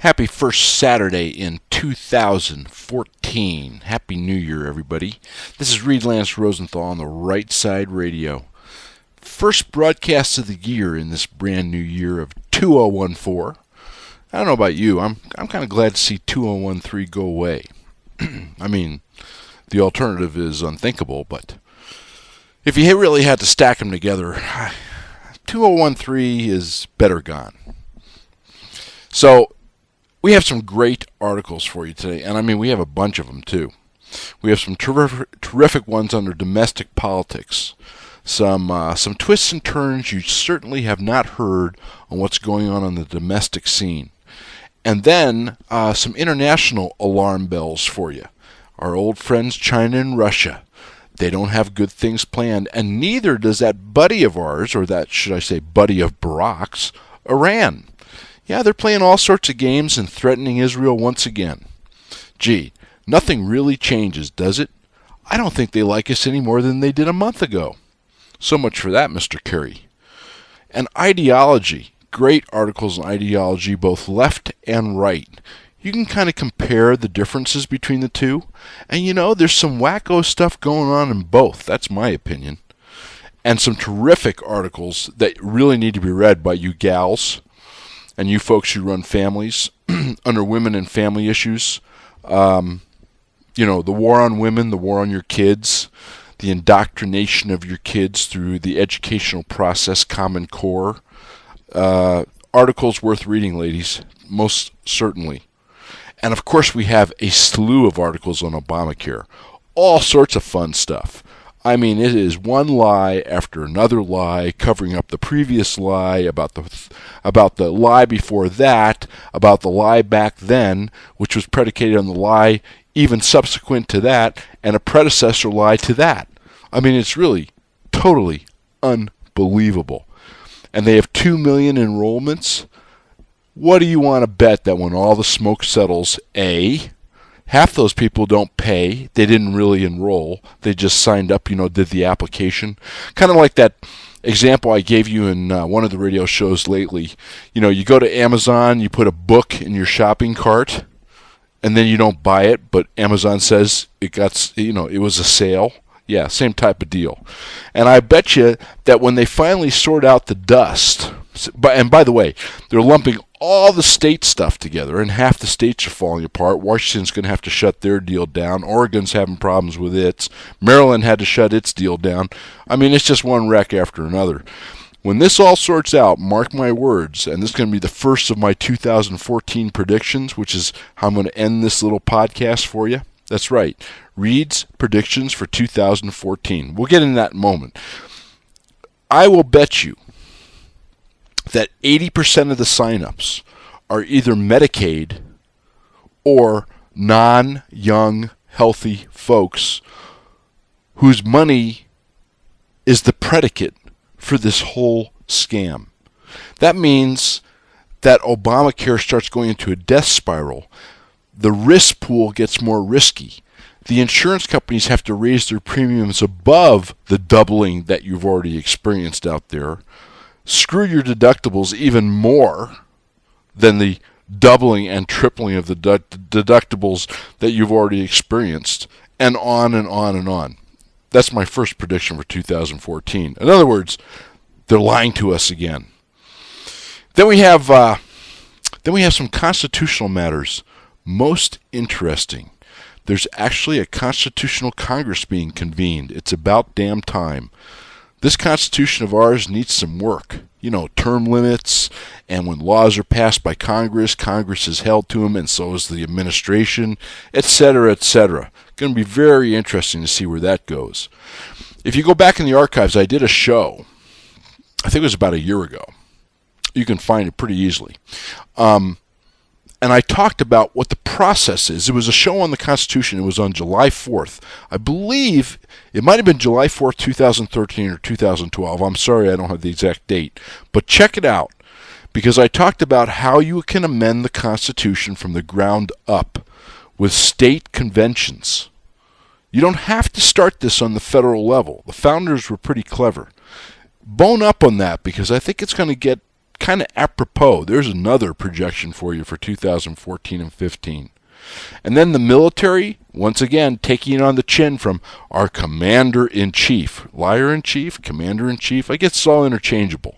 Happy first Saturday in 2014. Happy New Year, everybody. This is Reid Rosenthal on the Right Side Radio. First broadcast of the year in this brand new year of 2014. I don't know about you. I'm kind of glad to see 2013 go away. I mean, the alternative is unthinkable, but if you really had to stack them together, 2013 is better gone. So, we have some great articles for you today, and I mean, we have a bunch of them too. We have some terrific ones under domestic politics, some twists and turns you certainly have not heard on what's going on the domestic scene, and then some international alarm bells for you. Our old friends China and Russia, they don't have good things planned, and neither does that buddy of ours, or that, should I say, buddy of Barack's, Iran. Yeah, they're playing all sorts of games and threatening Israel once again. Gee, nothing really changes, does it? I don't think they like us any more than they did a month ago. So much for that, Mr. Kerry. And ideology. Great articles on ideology, both left and right. You can kind of compare the differences between the two. And you know, there's some wacko stuff going on in both. That's my opinion. And some terrific articles that really need to be read by you gals and you folks who run families under women and family issues. You know, the war on women, the war on your kids, the indoctrination of your kids through the educational process, Common Core. Articles worth reading, ladies, most certainly. And of course, we have a slew of articles on Obamacare. All sorts of fun stuff. I mean, it is one lie after another lie, covering up the previous lie about the lie before that, about the lie back then, which was predicated on the lie even subsequent to that, and a predecessor lie to that. I mean, it's really totally unbelievable. And they have 2 million enrollments. What do you want to bet that when all the smoke settles, A, half those people don't pay, they didn't really enroll, they just signed up, did the application. Kind of like that example I gave you in one of the radio shows lately. You go to Amazon, you put a book in your shopping cart, and then you don't buy it, but Amazon says it was a sale. Yeah, same type of deal. And I bet you that when they finally sort out the dust, and by the way, they're lumping all the state stuff together, and half the states are falling apart. Washington's going to have to shut their deal down. Oregon's having problems with its. Maryland had to shut its deal down. I mean, it's just one wreck after another. When this all sorts out, mark my words, and this is going to be the first of my 2014 predictions, which is how I'm going to end this little podcast for you. That's right, Reid's predictions for 2014. We'll get into that in a moment. I will bet you that 80% of the signups are either Medicaid or non-young, healthy folks whose money is the predicate for this whole scam. That means that Obamacare starts going into a death spiral. The risk pool gets more risky. The insurance companies have to raise their premiums above the doubling that you've already experienced out there. Screw your deductibles even more than the doubling and tripling of the deductibles that you've already experienced, and on and on and on. That's my first prediction for 2014. In other words, they're lying to us again. Then we have some constitutional matters. Most interesting. There's actually a constitutional Congress being convened. It's about damn time. This Constitution of ours needs some work. Term limits, and when laws are passed by Congress, Congress is held to them, and so is the administration, etc., etc. Going to be very interesting to see where that goes. If you go back in the archives, I did a show, I think it was about a year ago. You can find it pretty easily. And I talked about what the process is. It was a show on the Constitution. It was on July 4th. I believe it might have been July 4th, 2013 or 2012. I'm sorry, I don't have the exact date. But check it out, because I talked about how you can amend the Constitution from the ground up with state conventions. You don't have to start this on the federal level. The founders were pretty clever. Bone up on that, because I think it's going to get kind of apropos. There's another projection for you for 2014 and 15. And then the military, once again, taking it on the chin from our commander-in-chief. Liar-in-chief, commander-in-chief, I guess it's all interchangeable.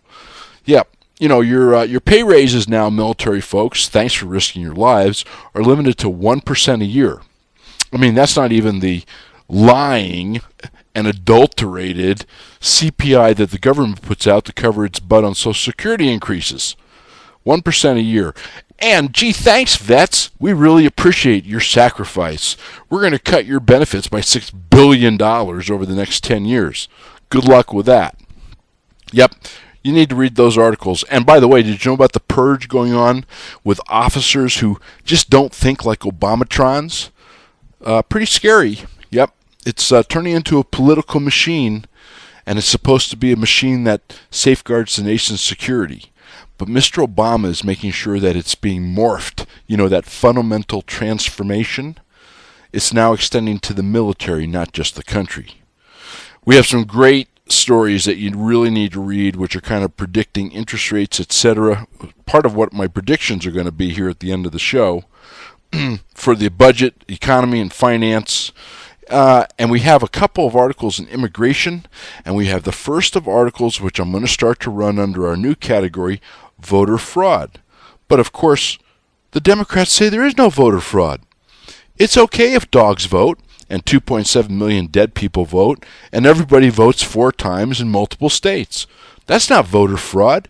Yep. Your pay raises now, military folks, thanks for risking your lives, are limited to 1% a year. I mean, that's not even the lying and adulterated CPI that the government puts out to cover its butt on Social Security increases. 1% a year. And, gee, thanks, vets. We really appreciate your sacrifice. We're going to cut your benefits by $6 billion over the next 10 years. Good luck with that. Yep. You need to read those articles. And by the way, did you know about the purge going on with officers who just don't think like Obamatrons? Pretty scary. Yep. It's turning into a political machine, and it's supposed to be a machine that safeguards the nation's security. But Mr. Obama is making sure that it's being morphed. That fundamental transformation. It's now extending to the military, not just the country. We have some great stories that you really need to read, which are kind of predicting interest rates, etc. Part of what my predictions are going to be here at the end of the show for the budget, economy, and finance. And we have a couple of articles in immigration, and we have the first of articles which I'm going to start to run under our new category, voter fraud. But of course, the Democrats say there is no voter fraud. It's okay if dogs vote, and 2.7 million dead people vote, and everybody votes 4 times in multiple states. That's not voter fraud.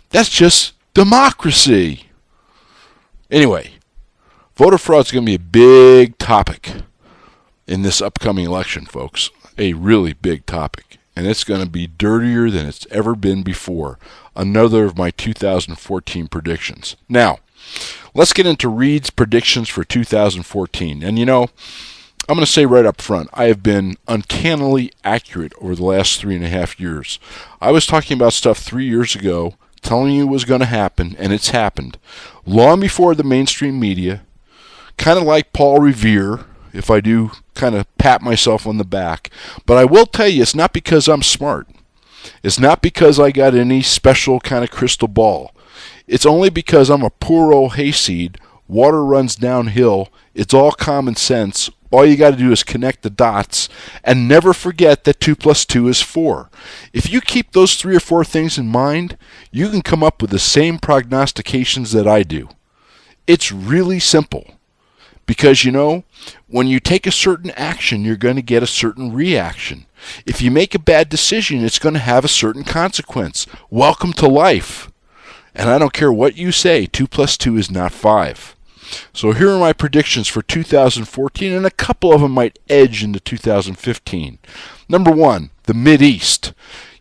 That's just democracy. Anyway, voter fraud is going to be a big topic in this upcoming election, folks. A really big topic. And it's going to be dirtier than it's ever been before. Another of my 2014 predictions. Now, let's get into Reid's predictions for 2014. And I'm going to say right up front, I have been uncannily accurate over the last 3.5 years. I was talking about stuff 3 years ago, telling you it was going to happen, and it's happened. Long before the mainstream media, kind of like Paul Revere, if I do kind of pat myself on the back. But I will tell you, it's not because I'm smart. It's not because I got any special kind of crystal ball. It's only because I'm a poor old hayseed. Water runs downhill. It's all common sense. All you got to do is connect the dots and never forget that 2 + 2 is 4. If you keep those 3 or 4 things in mind, you can come up with the same prognostications that I do. It's really simple. Because, when you take a certain action, you're going to get a certain reaction. If you make a bad decision, it's going to have a certain consequence. Welcome to life. And I don't care what you say, 2 + 2 is not 5. So here are my predictions for 2014, and a couple of them might edge into 2015. Number 1, the Mideast.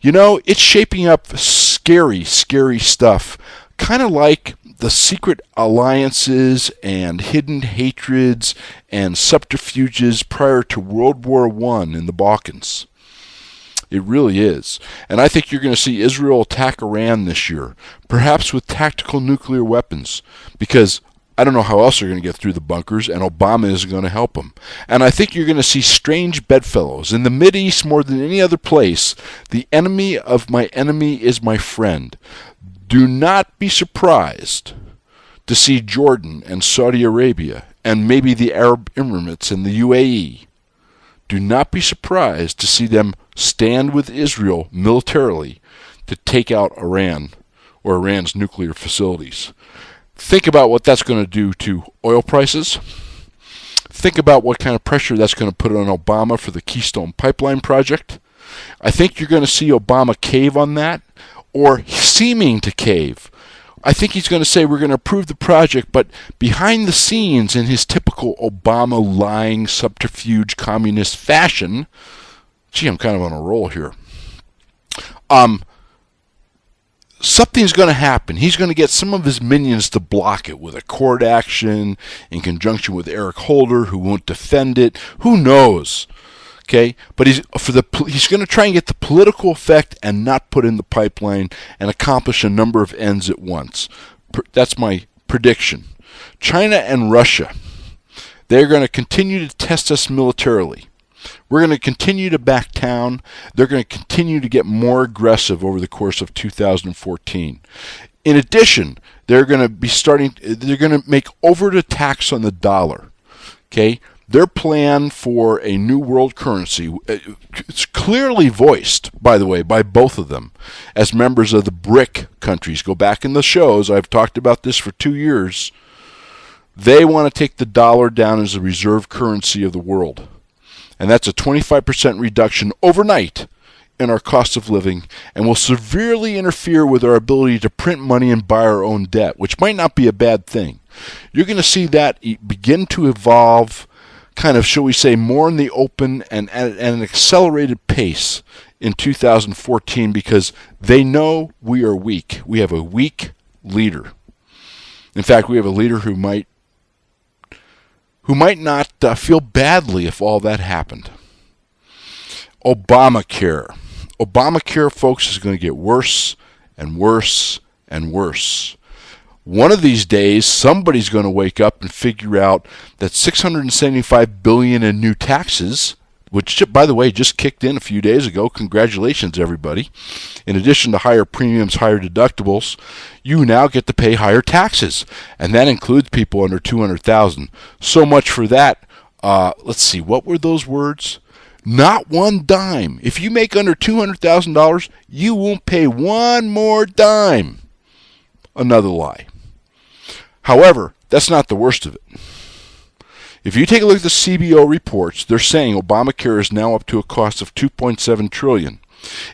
It's shaping up scary, scary stuff. Kind of like the secret alliances and hidden hatreds and subterfuges prior to World War I in the Balkans. It really is. And I think you're going to see Israel attack Iran this year, perhaps with tactical nuclear weapons, because I don't know how else they're going to get through the bunkers, and Obama is going to help them. And I think you're going to see strange bedfellows. In the Mideast, more than any other place, the enemy of my enemy is my friend. Do not be surprised to see Jordan and Saudi Arabia and maybe the Arab Emirates and the UAE. Do not be surprised to see them stand with Israel militarily to take out Iran or Iran's nuclear facilities. Think about what that's going to do to oil prices. Think about what kind of pressure that's going to put on Obama for the Keystone Pipeline project. I think you're going to see Obama cave on that, or seeming to cave. I think he's going to say we're going to approve the project, but behind the scenes, in his typical Obama lying, subterfuge, communist fashion, gee, I'm kind of on a roll here. Something's going to happen. He's going to get some of his minions to block it with a court action in conjunction with Eric Holder, who won't defend it. Who knows? Okay, but he's going to try and get the political effect and not put in the pipeline and accomplish a number of ends at once. That's my prediction. China and Russia, they're going to continue to test us militarily. We're going to continue to back down. They're going to continue to get more aggressive over the course of 2014. In addition, they're going to make over the tax on the dollar. Okay? Their plan for a new world currency, it's clearly voiced, by the way, by both of them as members of the BRIC countries. Go back in the shows. I've talked about this for 2 years. They want to take the dollar down as the reserve currency of the world. And that's a 25% reduction overnight in our cost of living and will severely interfere with our ability to print money and buy our own debt, which might not be a bad thing. You're going to see that begin to evolve kind of, shall we say, more in the open and at an accelerated pace in 2014 because they know we are weak. We have a weak leader. In fact, we have a leader who might not feel badly if all that happened. Obamacare. Obamacare, folks, is going to get worse and worse and worse. One of these days, somebody's going to wake up and figure out that $675 billion in new taxes, which, by the way, just kicked in a few days ago. Congratulations, everybody. In addition to higher premiums, higher deductibles, you now get to pay higher taxes, and that includes people under $200,000. So much for that. Let's see, what were those words? Not one dime. If you make under $200,000, you won't pay one more dime. Another lie. However, that's not the worst of it. If you take a look at the CBO reports, they're saying Obamacare is now up to a cost of $2.7 trillion.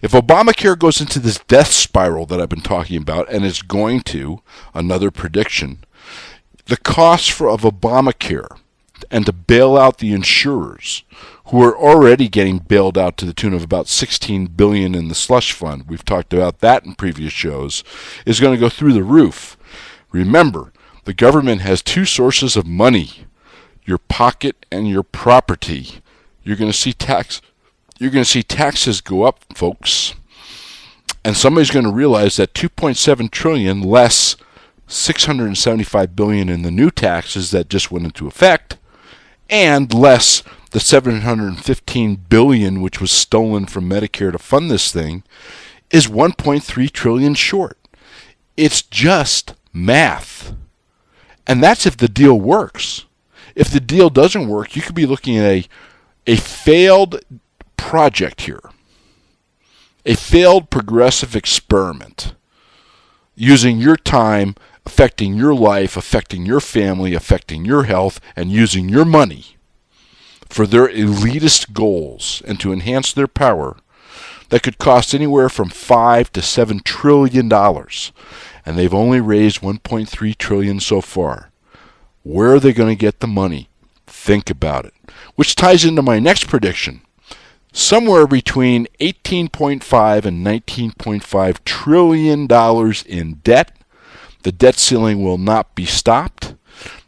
If Obamacare goes into this death spiral that I've been talking about, and is going to, another prediction, the cost of Obamacare and to bail out the insurers, who are already getting bailed out to the tune of about $16 billion in the slush fund, we've talked about that in previous shows, is going to go through the roof. Remember, the government has two sources of money: your pocket and your property. You're going to see taxes go up, folks. And somebody's going to realize that $2.7 trillion less $675 billion in the new taxes that just went into effect, and less the $715 billion which was stolen from Medicare to fund this thing, is $1.3 trillion short. It's just math. And that's if the deal works. If the deal doesn't work, you could be looking at a failed project here. A failed progressive experiment using your time, affecting your life, affecting your family, affecting your health, and using your money for their elitist goals and to enhance their power that could cost anywhere from $5 to $7 trillion. And they've only raised $1.3 trillion so far. Where are they going to get the money? Think about it. Which ties into my next prediction. Somewhere between $18.5 and $19.5 trillion in debt. The debt ceiling will not be stopped.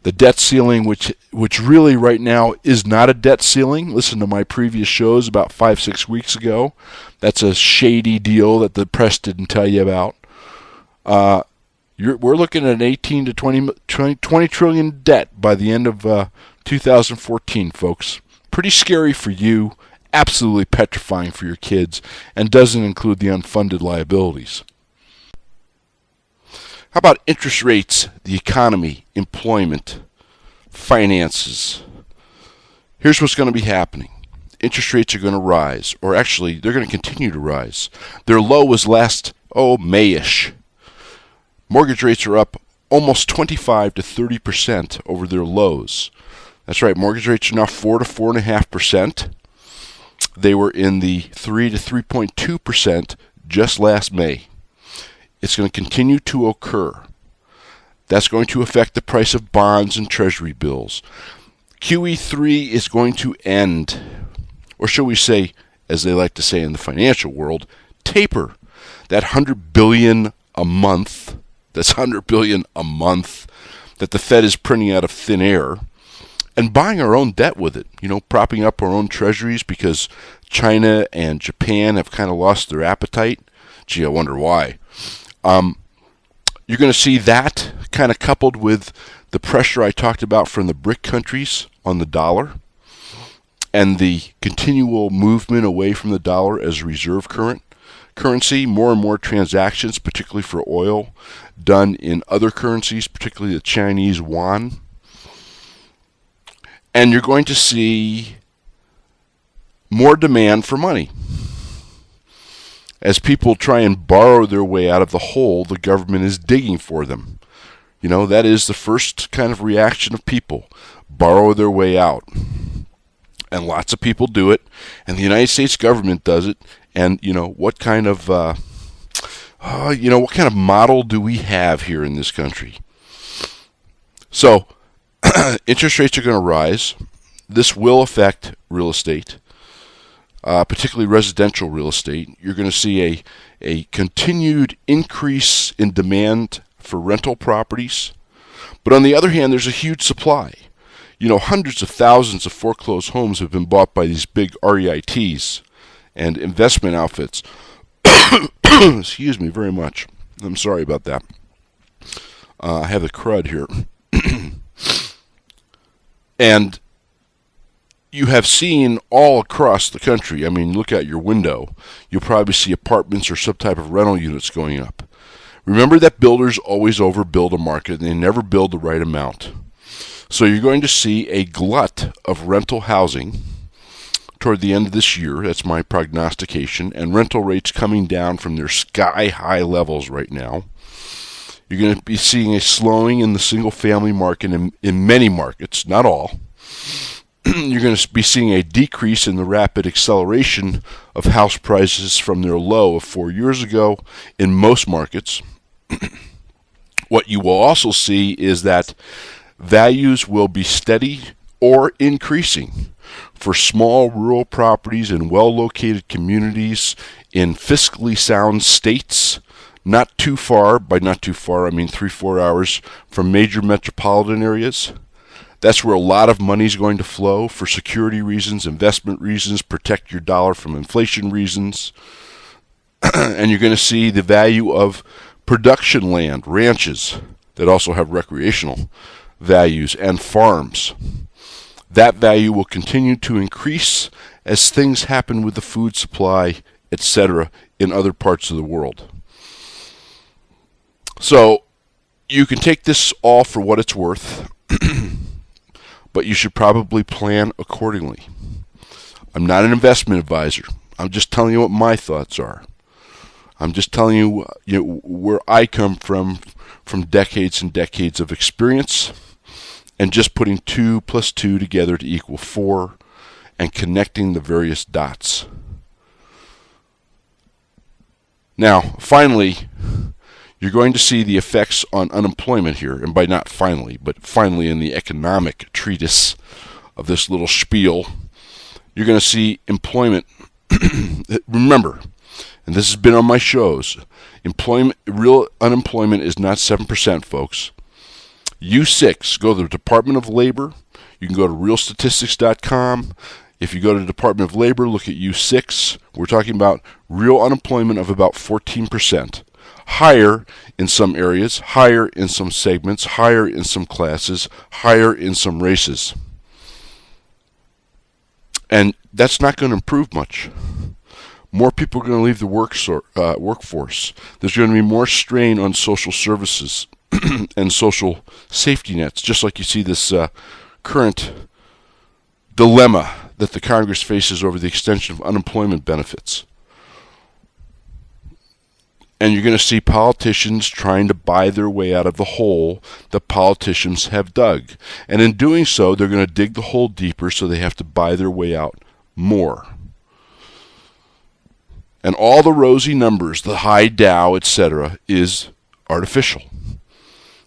The debt ceiling, which really right now is not a debt ceiling. Listen to my previous shows about 5-6 weeks ago. That's a shady deal that the press didn't tell you about. We're looking at an 18 to 20 trillion debt by the end of 2014, folks. Pretty scary for you, absolutely petrifying for your kids, and doesn't include the unfunded liabilities. How about interest rates, the economy, employment, finances? Here's what's going to be happening. Interest rates are going to rise, or actually, they're going to continue to rise. Their low was last, May-ish. Mortgage rates are up almost 25 to 30% over their lows. That's right, mortgage rates are now 4 to 4.5%. They were in the 3 to 3.2% just last May. It's going to continue to occur. That's going to affect the price of bonds and treasury bills. QE3 is going to end, or shall we say, as they like to say in the financial world, taper. That $100 billion a month, that's $100 billion a month that the Fed is printing out of thin air and buying our own debt with it, propping up our own treasuries because China and Japan have kind of lost their appetite. Gee, I wonder why. You're going to see that kind of coupled with the pressure I talked about from the BRIC countries on the dollar and the continual movement away from the dollar as a reserve currency, more and more transactions, particularly for oil, done in other currencies, particularly the Chinese yuan. And you're going to see more demand for money. As people try and borrow their way out of the hole the government is digging for them. You know, that is the first kind of reaction of people. Borrow their way out. And lots of people do it. And the United States government does it. And, you know, what kind of model do we have here in this country? So, interest rates are going to rise. This will affect real estate. Particularly residential real estate. You're going to see a continued increase in demand for rental properties. But on the other hand, there's a huge supply. You know, hundreds of thousands of foreclosed homes have been bought by these big REITs and investment outfits. Excuse me very much. I'm sorry about that. I have a crud here. And you have seen all across the country, I mean, look out your window, you'll probably see apartments or some type of rental units going up. Remember that builders always overbuild a market and they never build the right amount. So you're going to see a glut of rental housing toward the end of this year. That's my prognostication. And rental rates coming down from their sky-high levels right now. You're going to be seeing a slowing in the single-family market in many markets, not all. You're going to be seeing a decrease in the rapid acceleration of house prices from their low of 4 years ago in most markets. What you will also see is that values will be steady or increasing for small rural properties in well-located communities in fiscally sound states, not too far, by not too far I mean 3-4 hours from major metropolitan areas. That's where a lot of money is going to flow for security reasons, investment reasons, protect your dollar from inflation reasons. And you're going to see the value of production land, ranches that also have recreational values, and farms. That value will continue to increase as things happen with the food supply, etc., in other parts of the world. So you can take this all for what it's worth. But you should probably plan accordingly. I'm not an investment advisor. I'm just telling you what my thoughts are. I'm just telling you, where I come from decades and decades of experience, and just putting 2 + 2 together to equal 4, and connecting the various dots. Now, finally, you're going to see the effects on unemployment here, and by not finally, but finally in the economic treatise of this little spiel, you're going to see employment. Remember, and this has been on my shows, real unemployment is not 7%, folks. U6, go to the Department of Labor. You can go to realstatistics.com. If you go to the Department of Labor, look at U6. We're talking about real unemployment of about 14%. Higher in some areas, higher in some segments, higher in some classes, higher in some races. And that's not going to improve much. More people are going to leave the workforce. There's going to be more strain on social services and social safety nets, just like you see this current dilemma that the Congress faces over the extension of unemployment benefits. And you're going to see politicians trying to buy their way out of the hole that politicians have dug. And in doing so, they're going to dig the hole deeper, so they have to buy their way out more. And all the rosy numbers, the high Dow, etc., is artificial.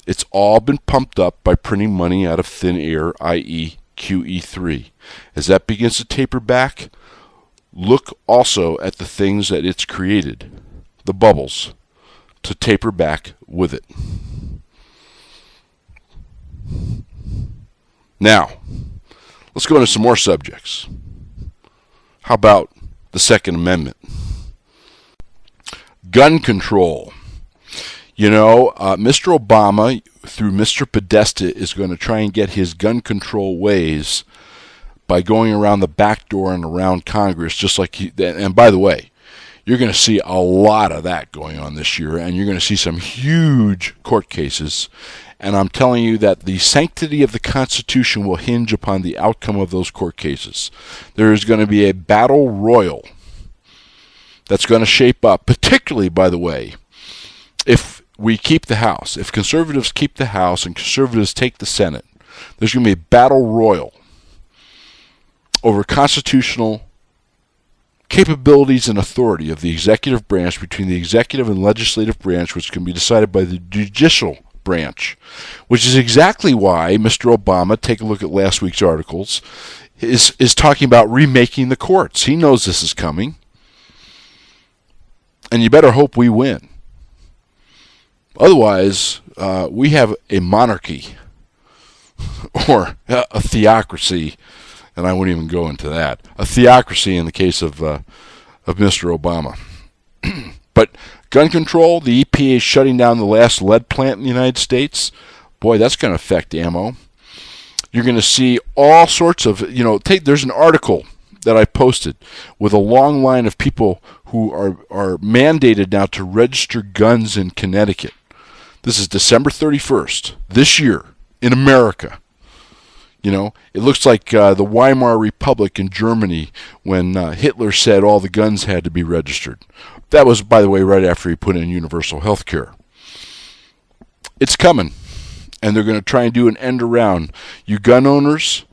It's all been pumped up by printing money out of thin air, i.e. QE3. As that begins to taper back, look also at the things that it's created, the bubbles, to taper back with it. Now, let's go into some more subjects. How about the Second Amendment? Gun control. Mr. Obama, through Mr. Podesta, is going to try and get his gun control ways by going around the back door and around Congress, just like and by the way, You're going to see a lot of that going on this year, and you're going to see some huge court cases. And I'm telling you that the sanctity of the Constitution will hinge upon the outcome of those court cases. There is going to be a battle royal that's going to shape up, particularly, by the way, if we keep the House. If conservatives keep the House and conservatives take the Senate, there's going to be a battle royal over constitutional capabilities and authority of the executive branch between the executive and legislative branch, which can be decided by the judicial branch, which is exactly why Mr. Obama, take a look at last week's articles, is talking about remaking the courts. He knows this is coming, and you better hope we win. Otherwise, we have a monarchy or a theocracy, and I wouldn't even go into that. A theocracy in the case of Mr. Obama. But gun control, the EPA is shutting down the last lead plant in the United States. Boy, that's going to affect ammo. You're going to see all sorts of, there's an article that I posted with a long line of people who are mandated now to register guns in Connecticut. This is December 31st, this year, in America. It looks like the Weimar Republic in Germany when Hitler said all the guns had to be registered. That was, by the way, right after he put in universal health care. It's coming, and they're going to try and do an end around. You gun owners,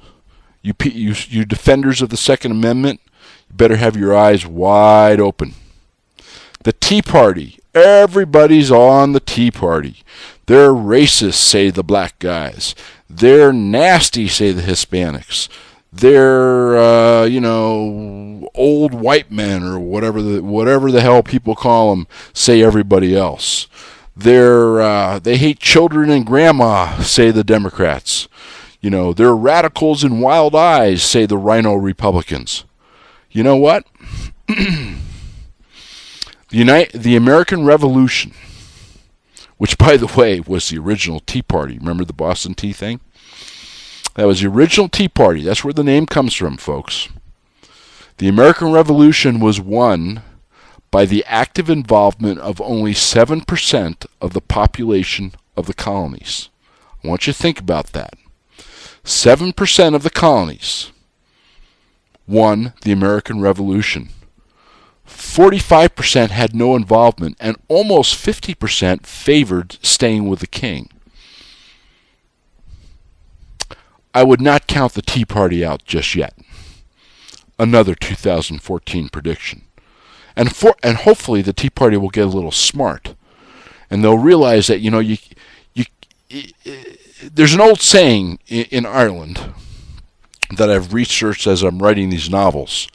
you defenders of the Second Amendment, you better have your eyes wide open. The Tea Party, everybody's on the Tea Party. They're racist, say the black guys. They're nasty, say the Hispanics. They're, old white men or whatever the hell people call them, say everybody else. They hate children and grandma, say the Democrats. They're radicals and wild eyes, say the Rhino Republicans. You know what? The American Revolution, which, by the way, was the original Tea Party. Remember the Boston Tea thing? That was the original Tea Party. That's where the name comes from, folks. The American Revolution was won by the active involvement of only 7% of the population of the colonies. I want you to think about that. 7% of the colonies won the American Revolution. 45% had no involvement, and almost 50% favored staying with the king. I would not count the Tea Party out just yet. Another 2014 prediction. And hopefully the Tea Party will get a little smart, and they'll realize that there's an old saying in Ireland that I've researched as I'm writing these novels.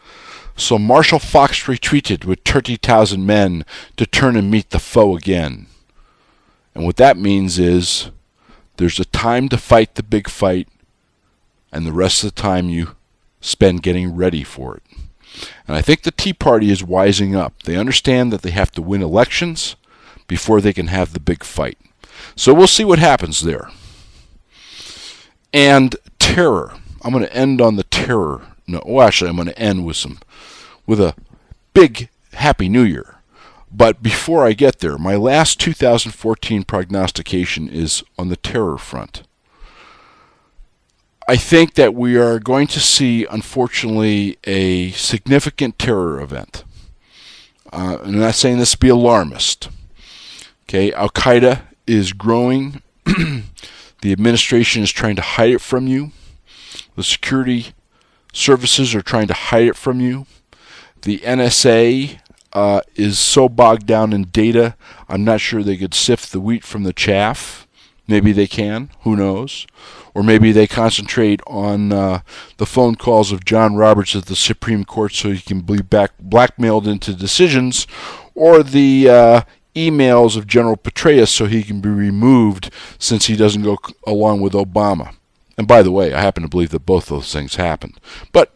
So Marshal Fox retreated with 30,000 men to turn and meet the foe again. And what that means is there's a time to fight the big fight, and the rest of the time you spend getting ready for it. And I think the Tea Party is wising up. They understand that they have to win elections before they can have the big fight. So we'll see what happens there. And terror. I'm going to end on the terror. I'm going to end with a big Happy New Year. But before I get there, my last 2014 prognostication is on the terror front. I think that we are going to see, unfortunately, a significant terror event. I'm not saying this to be alarmist. Okay, Al-Qaeda is growing. The administration is trying to hide it from you. The security services are trying to hide it from you. The NSA is so bogged down in data, I'm not sure they could sift the wheat from the chaff. Maybe they can. Who knows? Or maybe they concentrate on the phone calls of John Roberts at the Supreme Court so he can be blackmailed into decisions, or the emails of General Petraeus so he can be removed since he doesn't go along with Obama. And by the way, I happen to believe that both those things happened. But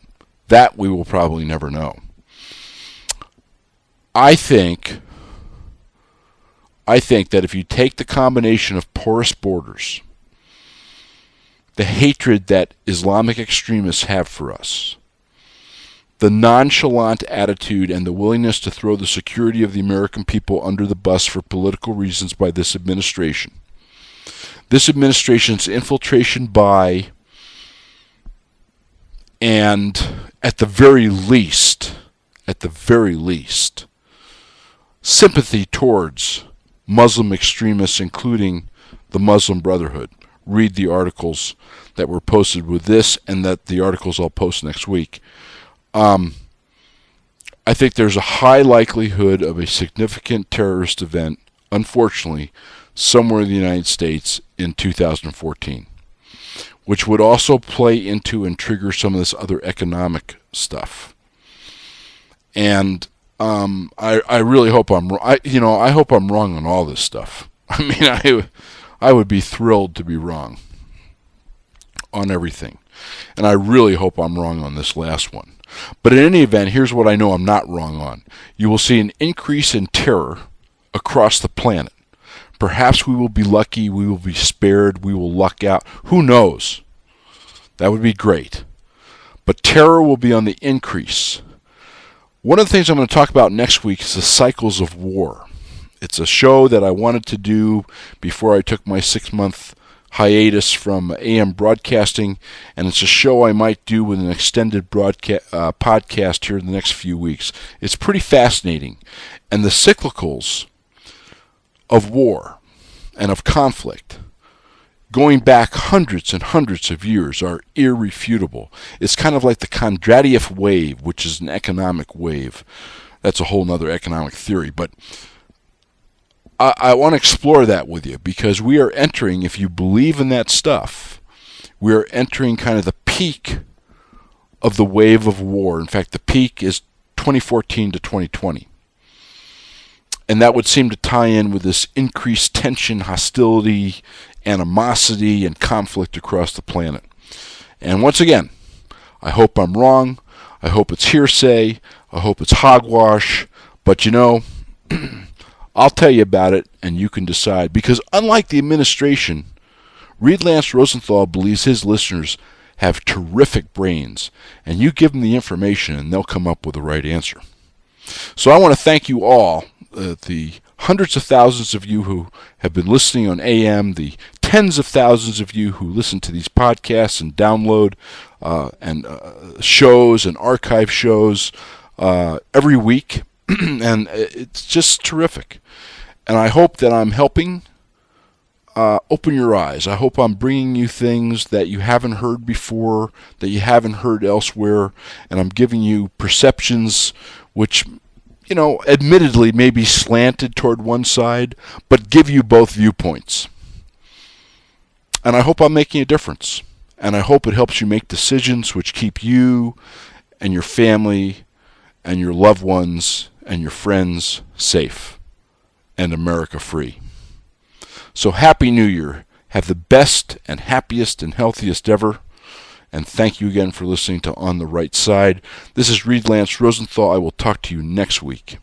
that we will probably never know. I think that if you take the combination of porous borders, the hatred that Islamic extremists have for us, the nonchalant attitude and the willingness to throw the security of the American people under the bus for political reasons by this administration. This administration's infiltration by, and at the very least, sympathy towards Muslim extremists, including the Muslim Brotherhood. Read the articles that were posted with this, and that the articles I'll post next week. I think there's a high likelihood of a significant terrorist event, unfortunately, somewhere in the United States in 2014, which would also play into and trigger some of this other economic stuff. And I really hope I'm wrong. I hope I'm wrong on all this stuff. I mean, I would be thrilled to be wrong on everything. And I really hope I'm wrong on this last one. But in any event, here's what I know I'm not wrong on. You will see an increase in terror across the planet. Perhaps we will be lucky, we will be spared, we will luck out. Who knows? That would be great. But terror will be on the increase. One of the things I'm going to talk about next week is the cycles of war. It's a show that I wanted to do before I took my 6-month hiatus from AM broadcasting, and it's a show I might do with an extended podcast here in the next few weeks. It's pretty fascinating. And the cyclicals of war and of conflict, going back hundreds and hundreds of years, are irrefutable. It's kind of like the Kondratiev wave, which is an economic wave. That's a whole other economic theory, but I want to explore that with you, because we are entering, if you believe in that stuff, we are entering kind of the peak of the wave of war. In fact, the peak is 2014 to 2020. And that would seem to tie in with this increased tension, hostility, animosity, and conflict across the planet. And once again, I hope I'm wrong. I hope it's hearsay. I hope it's hogwash. But I'll tell you about it, and you can decide. Because unlike the administration, Reid Lance Rosenthal believes his listeners have terrific brains, and you give them the information, and they'll come up with the right answer. So I want to thank you all, the hundreds of thousands of you who have been listening on AM, the tens of thousands of you who listen to these podcasts and download shows and archive shows every week. And it's just terrific. And I hope that I'm helping open your eyes. I hope I'm bringing you things that you haven't heard before, that you haven't heard elsewhere, and I'm giving you perceptions which, admittedly may be slanted toward one side, but give you both viewpoints. And I hope I'm making a difference. And I hope it helps you make decisions which keep you and your family and your loved ones and your friends safe and America free. So Happy New Year. Have the best and happiest and healthiest ever. And thank you again for listening to On the Right Side. This is Reid Lance Rosenthal. I will talk to you next week.